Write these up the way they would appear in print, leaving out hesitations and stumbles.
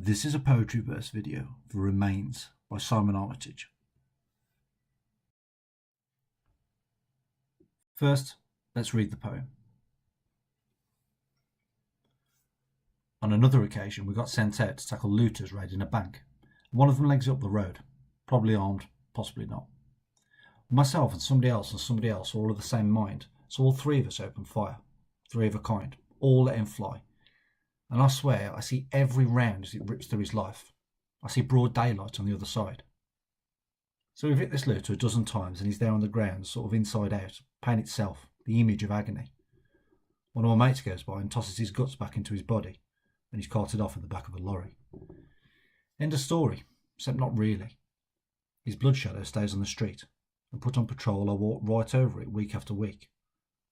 This is a Poetryburst video for Remains by Simon Armitage. First, let's read the poem. On another occasion, we got sent out to tackle looters raiding a bank. One of them legs up the road, probably armed, possibly not. Myself and somebody else are all of the same mind, so all three of us opened fire. Three of a kind, all let him fly. And I swear I see every round as it rips through his life. I see broad daylight on the other side. So we've hit this looter a dozen times and he's there on the ground, sort of inside out, pain itself, the image of agony. One of my mates goes by and tosses his guts back into his body, and he's carted off in the back of a lorry. End of story, except not really. His blood shadow stays on the street, and put on patrol I walk right over it week after week.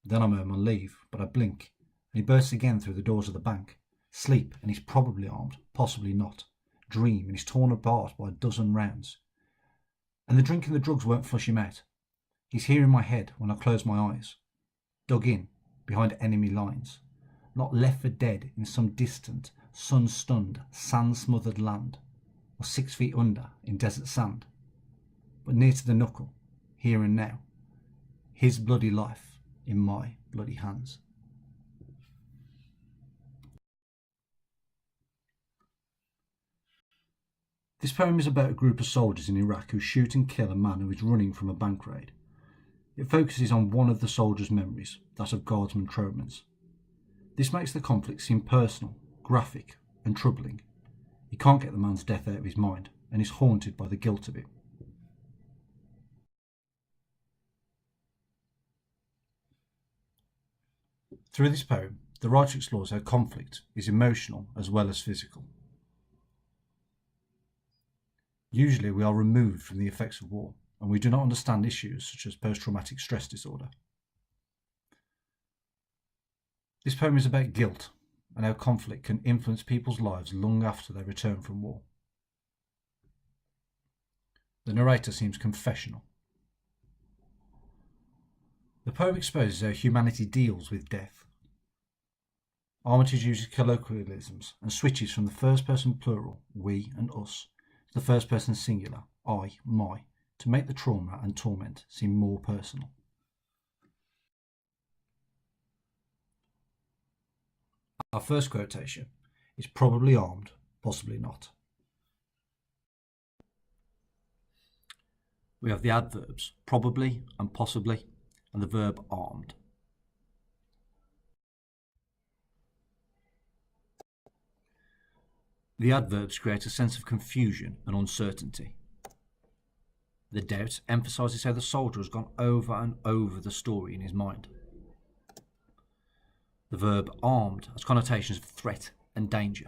Then I'm home on leave, but I blink, and he bursts again through the doors of the bank. Sleep, and he's probably armed, possibly not. Dream, and he's torn apart by a dozen rounds. And the drink and the drugs won't flush him out. He's here in my head when I close my eyes, dug in, behind enemy lines, not left for dead in some distant, sun-stunned, sand-smothered land, or 6 feet under in desert sand, but near to the knuckle, here and now, his bloody life in my bloody hands. This poem is about a group of soldiers in Iraq who shoot and kill a man who is running from a bank raid. It focuses on one of the soldiers' memories, that of Guardsman Troman's. This makes the conflict seem personal, graphic and troubling. He can't get the man's death out of his mind and is haunted by the guilt of it. Through this poem, the writer explores how conflict is emotional as well as physical. Usually we are removed from the effects of war, and we do not understand issues such as post-traumatic stress disorder. This poem is about guilt and how conflict can influence people's lives long after they return from war. The narrator seems confessional. The poem exposes how humanity deals with death. Armitage uses colloquialisms and switches from the first person plural, we and us, to the first person singular, I, my, to make the trauma and torment seem more personal. Our first quotation is probably armed, possibly not. We have the adverbs probably and possibly, and the verb armed. The adverbs create a sense of confusion and uncertainty. The doubt emphasises how the soldier has gone over and over the story in his mind. The verb armed has connotations of threat and danger.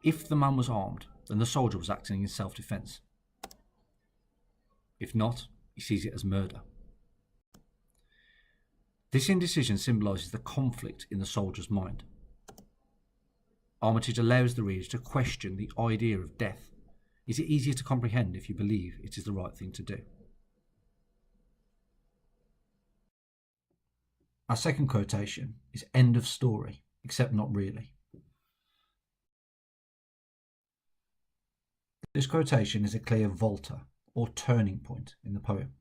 If the man was armed, then the soldier was acting in self-defence. If not, he sees it as murder. This indecision symbolises the conflict in the soldier's mind. Armitage allows the reader to question the idea of death. Is it easier to comprehend if you believe it is the right thing to do? Our second quotation is end of story, except not really. This quotation is a clear volta, or turning point, in the poem.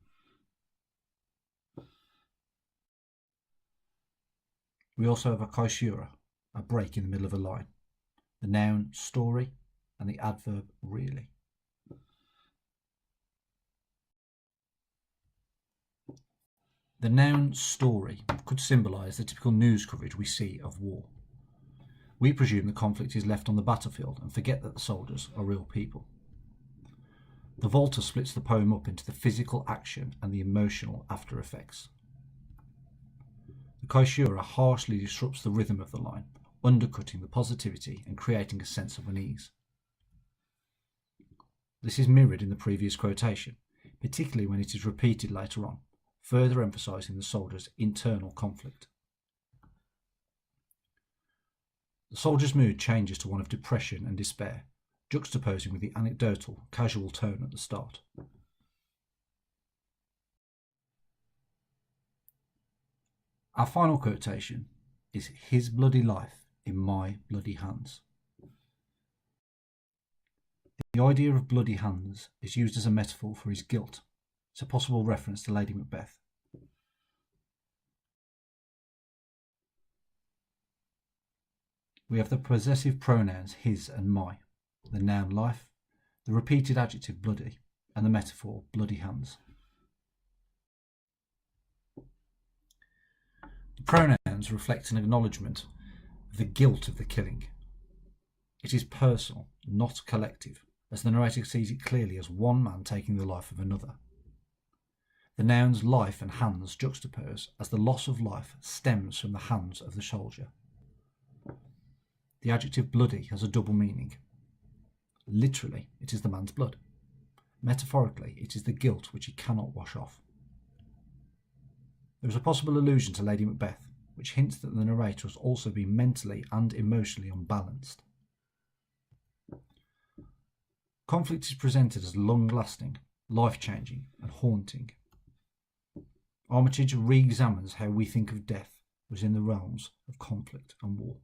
We also have a caesura, a break in the middle of a line, the noun story and the adverb really. The noun story could symbolise the typical news coverage we see of war. We presume the conflict is left on the battlefield and forget that the soldiers are real people. The volta splits the poem up into the physical action and the emotional after effects. The caesura harshly disrupts the rhythm of the line, undercutting the positivity and creating a sense of unease. This is mirrored in the previous quotation, particularly when it is repeated later on, further emphasising the soldier's internal conflict. The soldier's mood changes to one of depression and despair, juxtaposing with the anecdotal, casual tone at the start. Our final quotation is his bloody life in my bloody hands. The idea of bloody hands is used as a metaphor for his guilt. It's a possible reference to Lady Macbeth. We have the possessive pronouns his and my, the noun life, the repeated adjective bloody, and the metaphor bloody hands. The pronouns reflect an acknowledgement of the guilt of the killing. It is personal, not collective, as the narrator sees it clearly as one man taking the life of another. The nouns life and hands juxtapose as the loss of life stems from the hands of the soldier. The adjective bloody has a double meaning. Literally, it is the man's blood. Metaphorically, it is the guilt which he cannot wash off. There is a possible allusion to Lady Macbeth, which hints that the narrator has also been mentally and emotionally unbalanced. Conflict is presented as long-lasting, life-changing, and haunting. Armitage re-examines how we think of death within the realms of conflict and war.